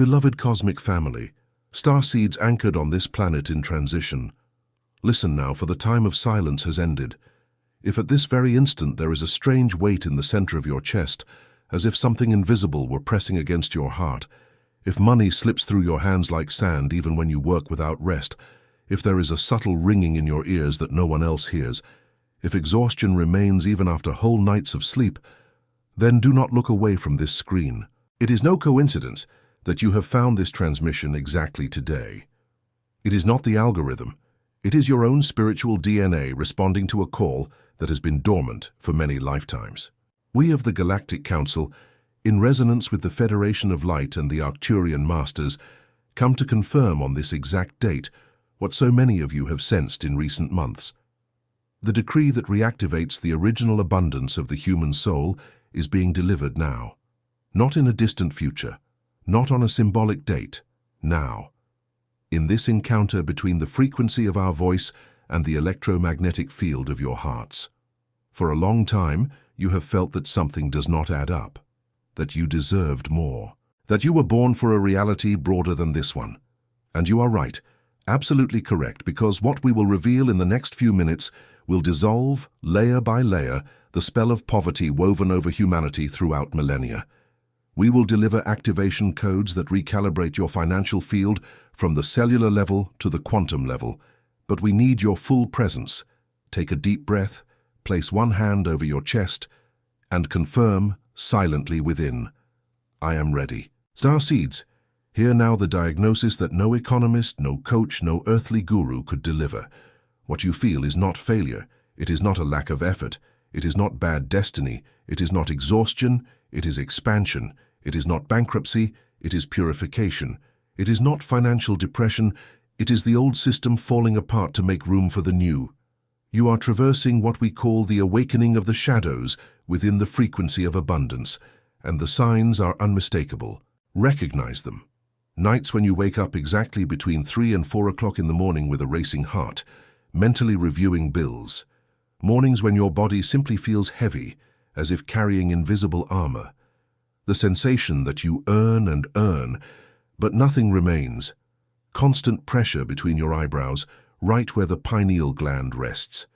Beloved cosmic family, starseeds anchored on this planet in transition, listen now, for the time of silence has ended. If at this very instant there is a strange weight in the center of your chest, as if something invisible were pressing against your heart, if money slips through your hands like sand even when you work without rest, if there is a subtle ringing in your ears that no one else hears, if exhaustion remains even after whole nights of sleep, then do not look away from this screen. It is no coincidence that you have found this transmission exactly today. It is not the algorithm. It is your own spiritual DNA responding to a call that has been dormant for many lifetimes. We of the Galactic Council, in resonance with the Federation of Light and the Arcturian Masters, come to confirm on this exact date what so many of you have sensed in recent months. The decree that reactivates the original abundance of the human soul is being delivered now. Not in a distant future, not on a symbolic date, now. In this encounter between the frequency of our voice and the electromagnetic field of your hearts. For a long time, you have felt that something does not add up, that you deserved more, that you were born for a reality broader than this one. And you are right, absolutely correct, because what we will reveal in the next few minutes will dissolve, layer by layer, the spell of poverty woven over humanity throughout millennia. We will deliver activation codes that recalibrate your financial field from the cellular level to the quantum level. But we need your full presence. Take a deep breath, place one hand over your chest, and confirm silently within, I am ready. Starseeds, hear now the diagnosis that no economist, no coach, no earthly guru could deliver. What you feel is not failure. It is not a lack of effort. It is not bad destiny. It is not exhaustion. It is expansion. It is not bankruptcy. It is purification. It is not financial depression. It is the old system falling apart to make room for the new. You are traversing what we call the awakening of the shadows within the frequency of abundance, and the signs are unmistakable. Recognize them. Nights when you wake up exactly between 3 and 4 o'clock in the morning with a racing heart, mentally reviewing bills. Mornings when your body simply feels heavy, as if carrying invisible armor. The sensation that you earn, but nothing remains. Constant pressure between your eyebrows, right where the pineal gland rests.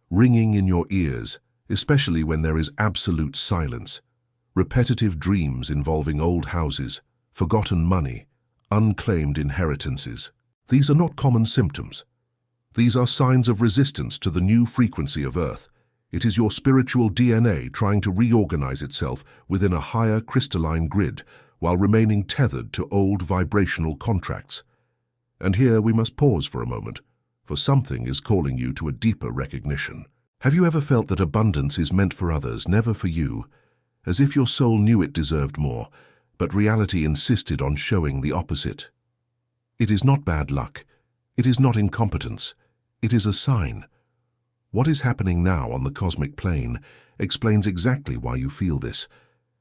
Ringing in your ears, especially when there is absolute silence. Repetitive dreams involving old houses, forgotten money, unclaimed inheritances. These are not common symptoms. These are signs of resistance to the new frequency of Earth. It is your spiritual DNA trying to reorganize itself within a higher crystalline grid while remaining tethered to old vibrational contracts. And here we must pause for a moment, for something is calling you to a deeper recognition. Have you ever felt that abundance is meant for others, never for you? As if your soul knew it deserved more, but reality insisted on showing the opposite. It is not bad luck. It is not incompetence. It is a sign. What is happening now on the cosmic plane explains exactly why you feel this,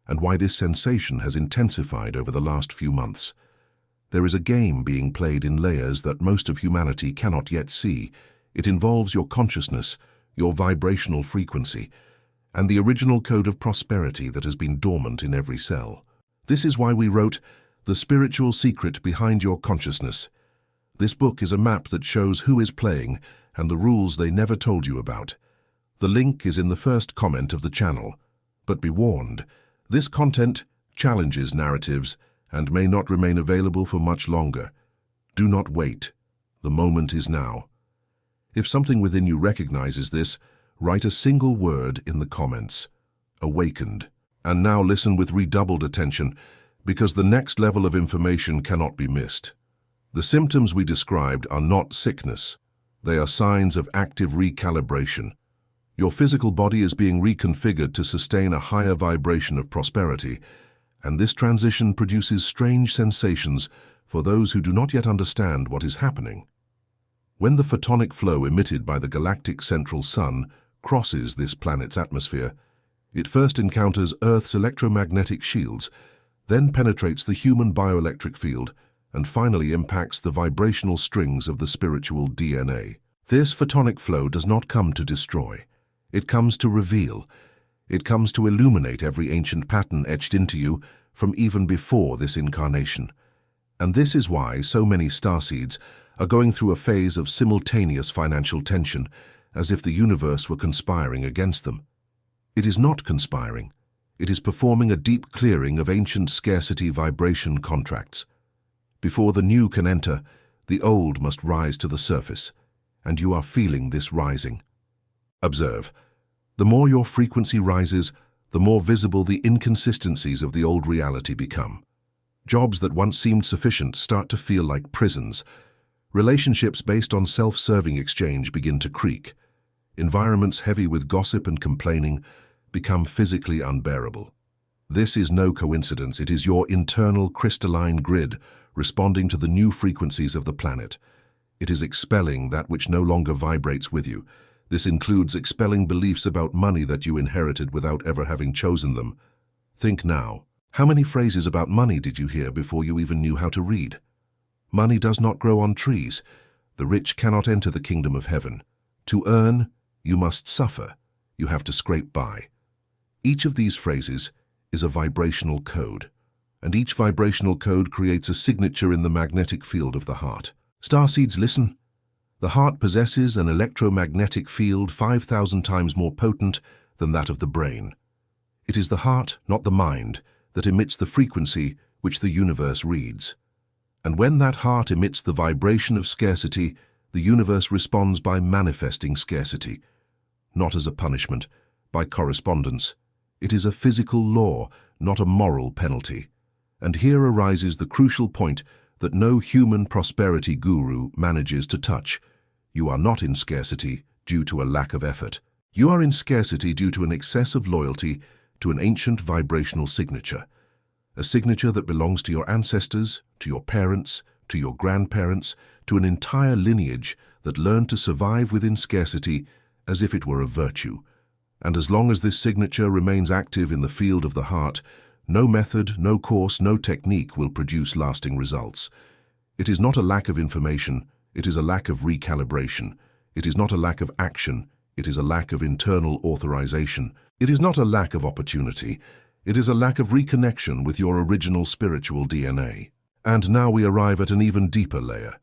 and why this sensation has intensified over the last few months. There is a game being played in layers that most of humanity cannot yet see. It involves your consciousness, your vibrational frequency, and the original code of prosperity that has been dormant in every cell. This is why we wrote The Spiritual Secret Behind Your Consciousness. This book is a map that shows who is playing and the rules they never told you about. The link is in the first comment of the channel. But be warned, this content challenges narratives and may not remain available for much longer. Do not wait. The moment is now. If something within you recognizes this, write a single word in the comments. Awakened. And now listen with redoubled attention, because the next level of information cannot be missed. The symptoms we described are not sickness. They are signs of active recalibration. Your physical body is being reconfigured to sustain a higher vibration of prosperity, and this transition produces strange sensations for those who do not yet understand what is happening. When the photonic flow emitted by the galactic central sun crosses this planet's atmosphere, it first encounters Earth's electromagnetic shields, then penetrates the human bioelectric field, and finally impacts the vibrational strings of the spiritual DNA. This photonic flow does not come to destroy. It comes to reveal. It comes to illuminate every ancient pattern etched into you from even before this incarnation. And this is why so many starseeds are going through a phase of simultaneous financial tension, as if the universe were conspiring against them. It is not conspiring. It is performing a deep clearing of ancient scarcity vibration contracts. Before the new can enter, the old must rise to the surface, and you are feeling this rising. Observe. The more your frequency rises, the more visible the inconsistencies of the old reality become. Jobs that once seemed sufficient start to feel like prisons. Relationships based on self-serving exchange begin to creak. Environments heavy with gossip and complaining become physically unbearable. This is no coincidence. It is your internal crystalline grid responding to the new frequencies of the planet. It is expelling that which no longer vibrates with you. This includes expelling beliefs about money that you inherited without ever having chosen them. Think now. How many phrases about money did you hear before you even knew how to read? Money does not grow on trees. The rich cannot enter the kingdom of heaven. To earn, you must suffer. You have to scrape by. Each of these phrases is a vibrational code, and each vibrational code creates a signature in the magnetic field of the heart. Starseeds, listen. The heart possesses an electromagnetic field 5,000 times more potent than that of the brain. It is the heart, not the mind, that emits the frequency which the universe reads. And when that heart emits the vibration of scarcity, the universe responds by manifesting scarcity, not as a punishment, by correspondence. It is a physical law, not a moral penalty. And here arises the crucial point that no human prosperity guru manages to touch. You are not in scarcity due to a lack of effort. You are in scarcity due to an excess of loyalty to an ancient vibrational signature. A signature that belongs to your ancestors, to your parents, to your grandparents, to an entire lineage that learned to survive within scarcity as if it were a virtue. And as long as this signature remains active in the field of the heart, no method, no course, no technique will produce lasting results. It is not a lack of information, it is a lack of recalibration. It is not a lack of action, it is a lack of internal authorization. It is not a lack of opportunity, it is a lack of reconnection with your original spiritual DNA. And now we arrive at an even deeper layer.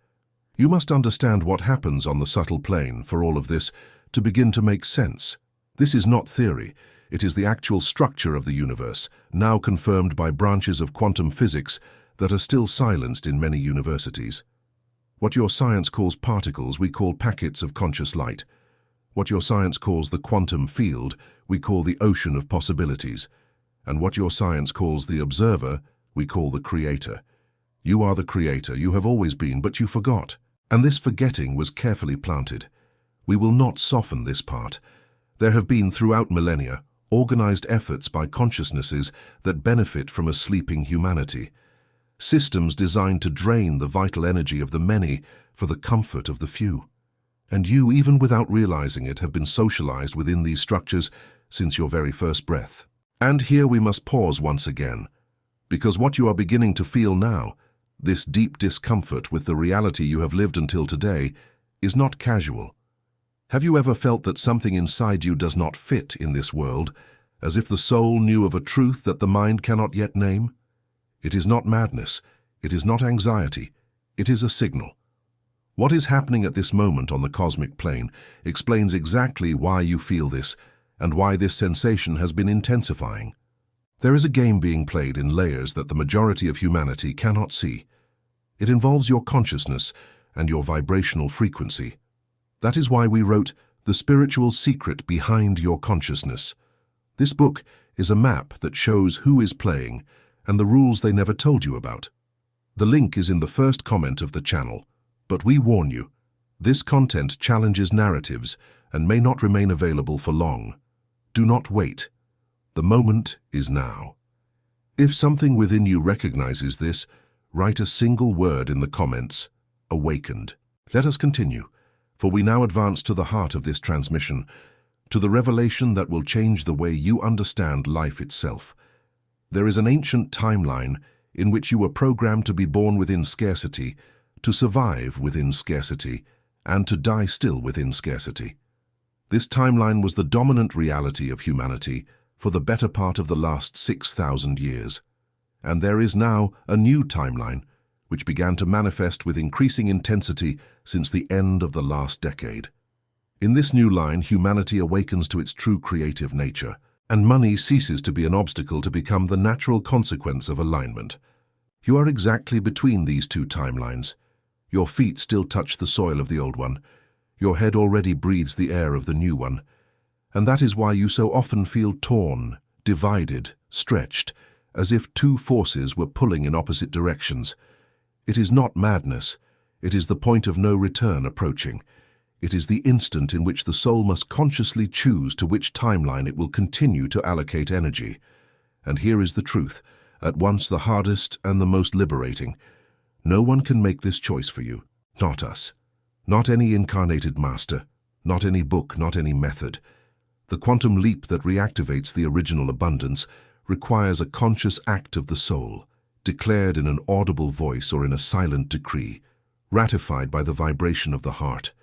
You must understand what happens on the subtle plane for all of this to begin to make sense. This is not theory. It is the actual structure of the universe, now confirmed by branches of quantum physics that are still silenced in many universities. What your science calls particles, we call packets of conscious light. What your science calls the quantum field, we call the ocean of possibilities. And what your science calls the observer, we call the creator. You are the creator, you have always been, but you forgot. And this forgetting was carefully planted. We will not soften this part. There have been, throughout millennia, organized efforts by consciousnesses that benefit from a sleeping humanity. Systems designed to drain the vital energy of the many for the comfort of the few. And you, even without realizing it, have been socialized within these structures since your very first breath. And here we must pause once again, because what you are beginning to feel now, this deep discomfort with the reality you have lived until today, is not casual. Have you ever felt that something inside you does not fit in this world, as if the soul knew of a truth that the mind cannot yet name? It is not madness, it is not anxiety, it is a signal. What is happening at this moment on the cosmic plane explains exactly why you feel this and why this sensation has been intensifying. There is a game being played in layers that the majority of humanity cannot see. It involves your consciousness and your vibrational frequency. That is why we wrote The Spiritual Secret Behind Your Consciousness. This book is a map that shows who is playing and the rules they never told you about. The link is in the first comment of the channel, but we warn you, this content challenges narratives and may not remain available for long. Do not wait. The moment is now. If something within you recognizes this, write a single word in the comments, awakened. Let us continue, for we now advance to the heart of this transmission, to the revelation that will change the way you understand life itself. There is an ancient timeline in which you were programmed to be born within scarcity, to survive within scarcity, and to die still within scarcity. This timeline was the dominant reality of humanity for the better part of the last 6,000 years. And there is now a new timeline, which began to manifest with increasing intensity since the end of the last decade. In this new line, humanity awakens to its true creative nature, and money ceases to be an obstacle to become the natural consequence of alignment. You are exactly between these two timelines. Your feet still touch the soil of the old one. Your head already breathes the air of the new one. And that is why you so often feel torn, divided, stretched, as if two forces were pulling in opposite directions. It is not madness. It is the point of no return approaching. It is the instant in which the soul must consciously choose to which timeline it will continue to allocate energy. And here is the truth, at once the hardest and the most liberating. No one can make this choice for you, not us. Not any incarnated master, not any book, not any method. The quantum leap that reactivates the original abundance requires a conscious act of the soul, declared in an audible voice or in a silent decree, ratified by the vibration of the heart.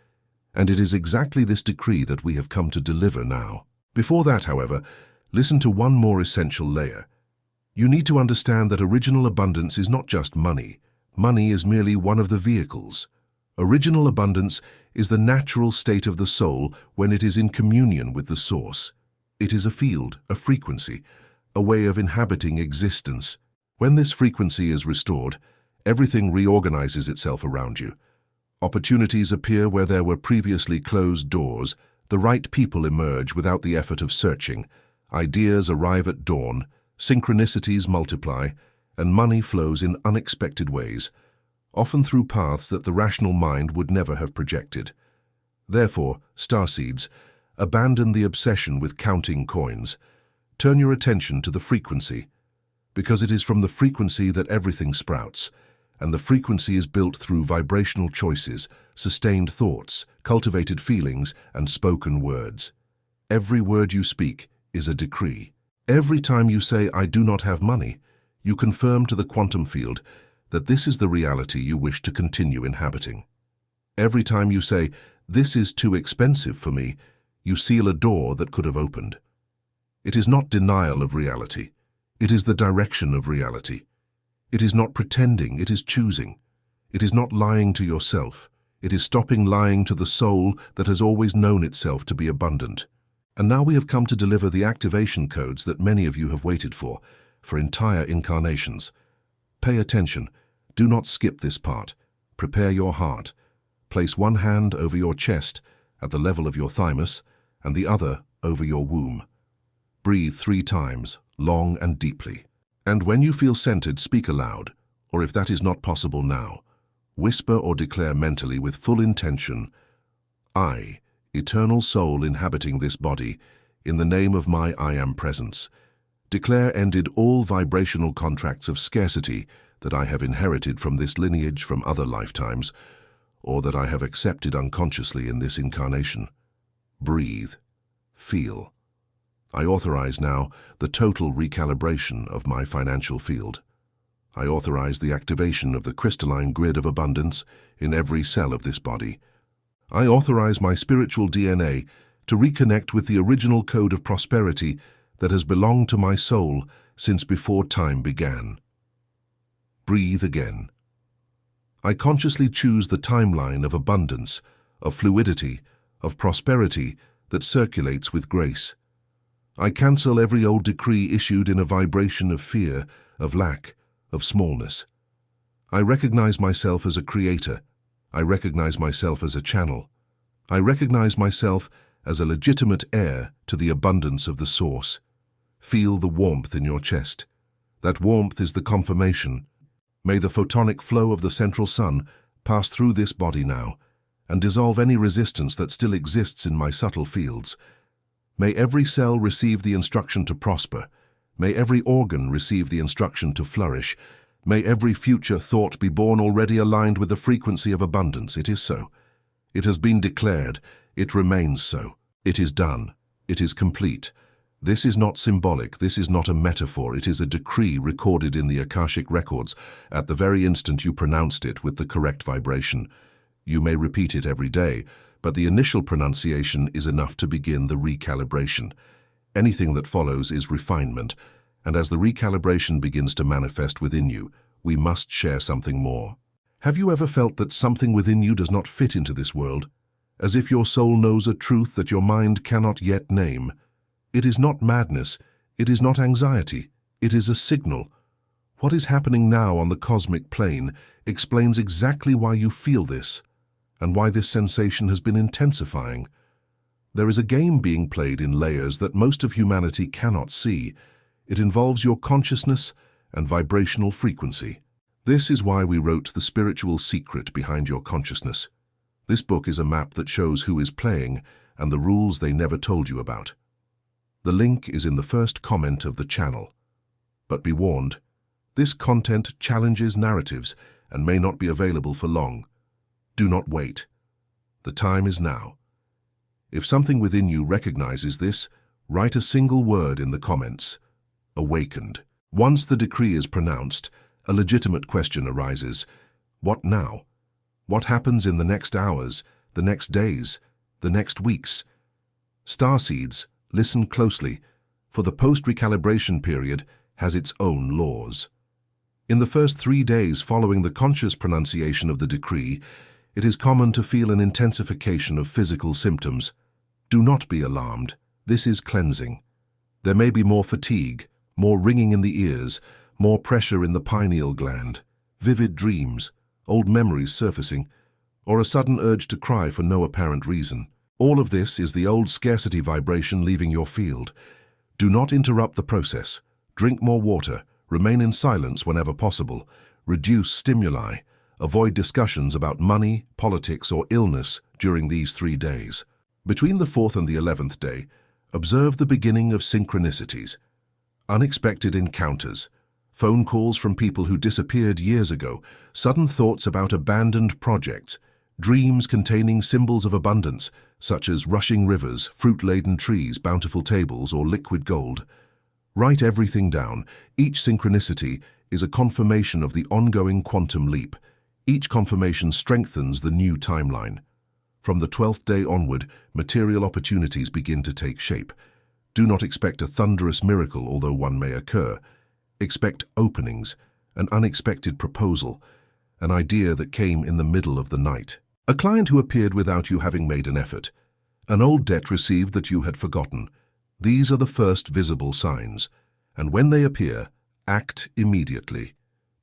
And it is exactly this decree that we have come to deliver now. Before that, however, listen to one more essential layer. You need to understand that original abundance is not just money. Money is merely one of the vehicles. Original abundance is the natural state of the soul when it is in communion with the source. It is a field, a frequency, a way of inhabiting existence. When this frequency is restored, everything reorganizes itself around you. Opportunities appear where there were previously closed doors, the right people emerge without the effort of searching, ideas arrive at dawn, synchronicities multiply, and money flows in unexpected ways, often through paths that the rational mind would never have projected. Therefore, starseeds, abandon the obsession with counting coins. Turn your attention to the frequency, because it is from the frequency that everything sprouts, and the frequency is built through vibrational choices, sustained thoughts, cultivated feelings, and spoken words. Every word you speak is a decree. Every time you say, "I do not have money," you confirm to the quantum field that this is the reality you wish to continue inhabiting. Every time you say, "This is too expensive for me," you seal a door that could have opened. It is not denial of reality. It is the direction of reality. It is not pretending, it is choosing. It is not lying to yourself. It is stopping lying to the soul that has always known itself to be abundant. And now we have come to deliver the activation codes that many of you have waited for entire incarnations. Pay attention. Do not skip this part. Prepare your heart. Place one hand over your chest at the level of your thymus and the other over your womb. Breathe 3 times, long and deeply. And when you feel centered, speak aloud, or if that is not possible now, whisper or declare mentally with full intention, "I, eternal soul inhabiting this body, in the name of my I Am presence, declare ended all vibrational contracts of scarcity that I have inherited from this lineage from other lifetimes, or that I have accepted unconsciously in this incarnation." Breathe. Feel. I authorize now the total recalibration of my financial field. I authorize the activation of the crystalline grid of abundance in every cell of this body. I authorize my spiritual DNA to reconnect with the original code of prosperity that has belonged to my soul since before time began. Breathe again. I consciously choose the timeline of abundance, of fluidity, of prosperity that circulates with grace. I cancel every old decree issued in a vibration of fear, of lack, of smallness. I recognize myself as a creator. I recognize myself as a channel. I recognize myself as a legitimate heir to the abundance of the source. Feel the warmth in your chest. That warmth is the confirmation. May the photonic flow of the central sun pass through this body now and dissolve any resistance that still exists in my subtle fields. May every cell receive the instruction to prosper. May every organ receive the instruction to flourish. May every future thought be born already aligned with the frequency of abundance. It is so. It has been declared. It remains so. It is done. It is complete. This is not symbolic. This is not a metaphor. It is a decree recorded in the Akashic records at the very instant you pronounced it with the correct vibration. You may repeat it every day, but the initial pronunciation is enough to begin the recalibration. Anything that follows is refinement, and as the recalibration begins to manifest within you, we must share something more. Have you ever felt that something within you does not fit into this world, as if your soul knows a truth that your mind cannot yet name? It is not madness, it is not anxiety, it is a signal. What is happening now on the cosmic plane explains exactly why you feel this, and why this sensation has been intensifying. There is a game being played in layers that most of humanity cannot see. It involves your consciousness and vibrational frequency. This is why we wrote The Spiritual Secret Behind Your Consciousness. This book is a map that shows who is playing and the rules they never told you about. The link is in the first comment of the channel. But be warned, this content challenges narratives and may not be available for long. Do not wait. The time is now. If something within you recognizes this, write a single word in the comments. Awakened. Once the decree is pronounced, a legitimate question arises. What now? What happens in the next hours, the next days, the next weeks? Starseeds, listen closely, for the post-recalibration period has its own laws. In the first 3 days following the conscious pronunciation of the decree, it is common to feel an intensification of physical symptoms. Do not be alarmed. This is cleansing. There may be more fatigue, more ringing in the ears, more pressure in the pineal gland, vivid dreams, old memories surfacing, or a sudden urge to cry for no apparent reason. All of this is the old scarcity vibration leaving your field. Do not interrupt the process. Drink more water. Remain in silence whenever possible. Reduce stimuli. Avoid discussions about money, politics, or illness during these 3 days. Between the 4th and the 11th day, observe the beginning of synchronicities. Unexpected encounters. Phone calls from people who disappeared years ago. Sudden thoughts about abandoned projects. Dreams containing symbols of abundance, such as rushing rivers, fruit-laden trees, bountiful tables, or liquid gold. Write everything down. Each synchronicity is a confirmation of the ongoing quantum leap. Each confirmation strengthens the new timeline. From the 12th day onward, material opportunities begin to take shape. Do not expect a thunderous miracle, although one may occur. Expect openings, an unexpected proposal, an idea that came in the middle of the night. A client who appeared without you having made an effort. An old debt received that you had forgotten. These are the first visible signs, and when they appear, act immediately.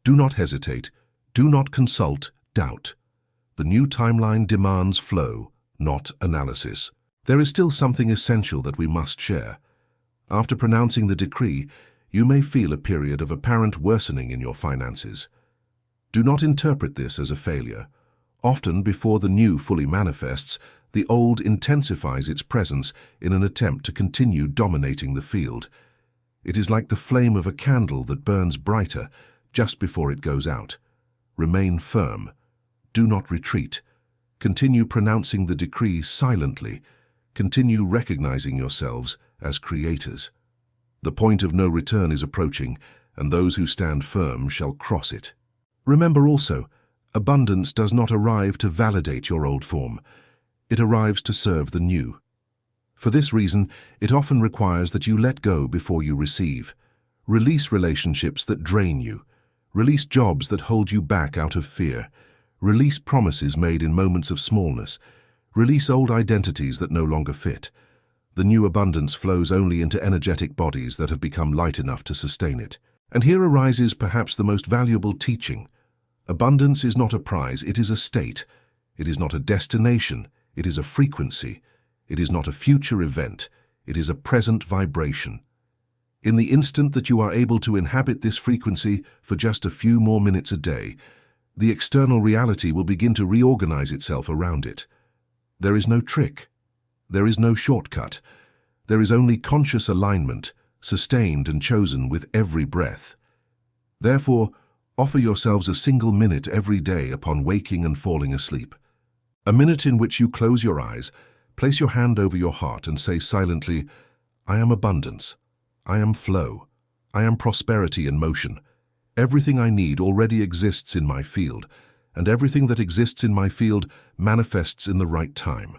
Do not hesitate. Do not consult doubt. The new timeline demands flow, not analysis. There is still something essential that we must share. After pronouncing the decree, you may feel a period of apparent worsening in your finances. Do not interpret this as a failure. Often, before the new fully manifests, the old intensifies its presence in an attempt to continue dominating the field. It is like the flame of a candle that burns brighter just before it goes out. Remain firm. Do not retreat. Continue pronouncing the decree silently. Continue recognizing yourselves as creators. The point of no return is approaching, and those who stand firm shall cross it. Remember also, abundance does not arrive to validate your old form. It arrives to serve the new. For this reason, it often requires that you let go before you receive. Release relationships that drain you. Release jobs that hold you back out of fear. Release promises made in moments of smallness. Release old identities that no longer fit. The new abundance flows only into energetic bodies that have become light enough to sustain it. And here arises perhaps the most valuable teaching. Abundance is not a prize, it is a state. It is not a destination, it is a frequency. It is not a future event, it is a present vibration. In the instant that you are able to inhabit this frequency for just a few more minutes a day, the external reality will begin to reorganize itself around it. There is no trick. There is no shortcut. There is only conscious alignment, sustained and chosen with every breath. Therefore, offer yourselves a single minute every day upon waking and falling asleep. A minute in which you close your eyes, place your hand over your heart and say silently, I am abundance. I am flow. I am prosperity in motion. Everything I need already exists in my field, and everything that exists in my field manifests in the right time.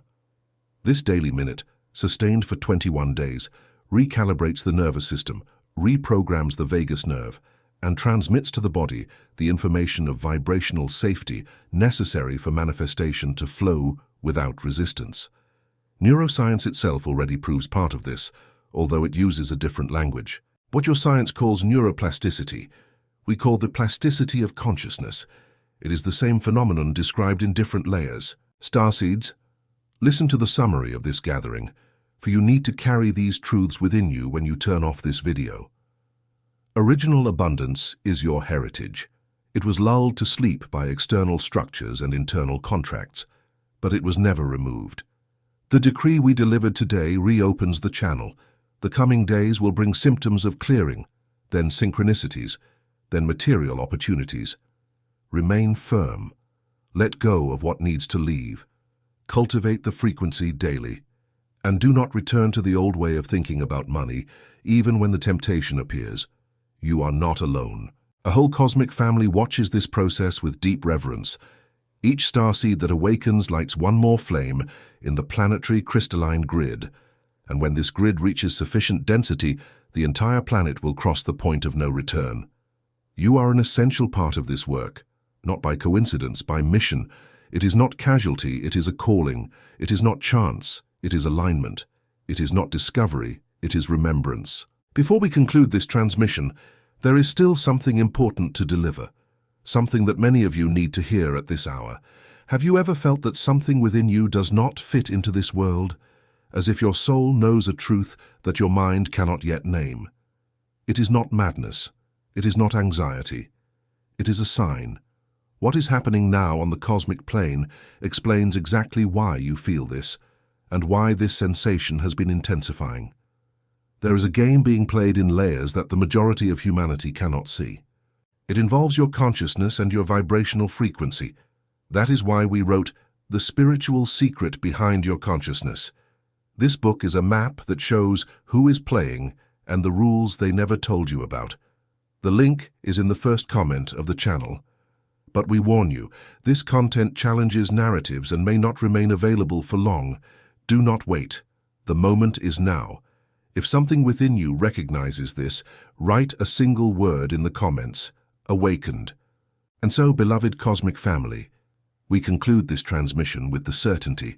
This daily minute, sustained for 21 days, recalibrates the nervous system, reprograms the vagus nerve, and transmits to the body the information of vibrational safety necessary for manifestation to flow without resistance. Neuroscience itself already proves part of this, although it uses a different language. What your science calls neuroplasticity, we call the plasticity of consciousness. It is the same phenomenon described in different layers. Starseeds, listen to the summary of this gathering, for you need to carry these truths within you when you turn off this video. Original abundance is your heritage. It was lulled to sleep by external structures and internal contracts, but it was never removed. The decree we delivered today reopens the channel. The coming days will bring symptoms of clearing, then synchronicities, then material opportunities. Remain firm. Let go of what needs to leave. Cultivate the frequency daily. And do not return to the old way of thinking about money, even when the temptation appears. You are not alone. A whole cosmic family watches this process with deep reverence. Each starseed that awakens lights one more flame in the planetary crystalline grid. And when this grid reaches sufficient density, the entire planet will cross the point of no return. You are an essential part of this work, not by coincidence, by mission. It is not casualty, it is a calling. It is not chance, it is alignment. It is not discovery, it is remembrance. Before we conclude this transmission, there is still something important to deliver, something that many of you need to hear at this hour. Have you ever felt that something within you does not fit into this world, as if your soul knows a truth that your mind cannot yet name? It is not madness. It is not anxiety. It is a sign. What is happening now on the cosmic plane explains exactly why you feel this, and why this sensation has been intensifying. There is a game being played in layers that the majority of humanity cannot see. It involves your consciousness and your vibrational frequency. That is why we wrote The Spiritual Secret Behind Your Consciousness. This book is a map that shows who is playing and the rules they never told you about. The link is in the first comment of the channel. But we warn you, this content challenges narratives and may not remain available for long. Do not wait. The moment is now. If something within you recognizes this, write a single word in the comments, awakened. And so, beloved cosmic family, we conclude this transmission with the certainty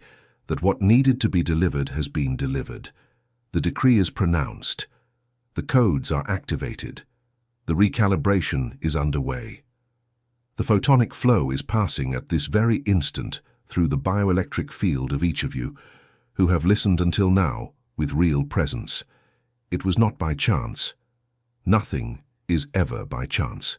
that what needed to be delivered has been delivered. The decree is pronounced. The codes are activated. The recalibration is underway. The photonic flow is passing at this very instant through the bioelectric field of each of you who have listened until now with real presence. It was not by chance. Nothing is ever by chance.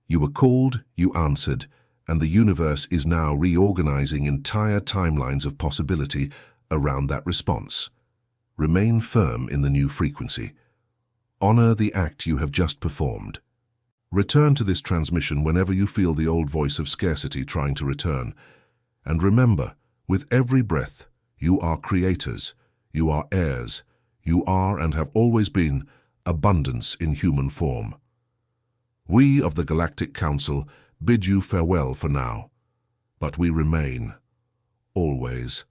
You were called, you answered, and the universe is now reorganizing entire timelines of possibility around that response. Remain firm in the new frequency. Honor the act you have just performed. Return to this transmission whenever you feel the old voice of scarcity trying to return. And remember, with every breath, you are creators, you are heirs, you are and have always been abundance in human form. We of the Galactic Council bid you farewell for now, but we remain, always.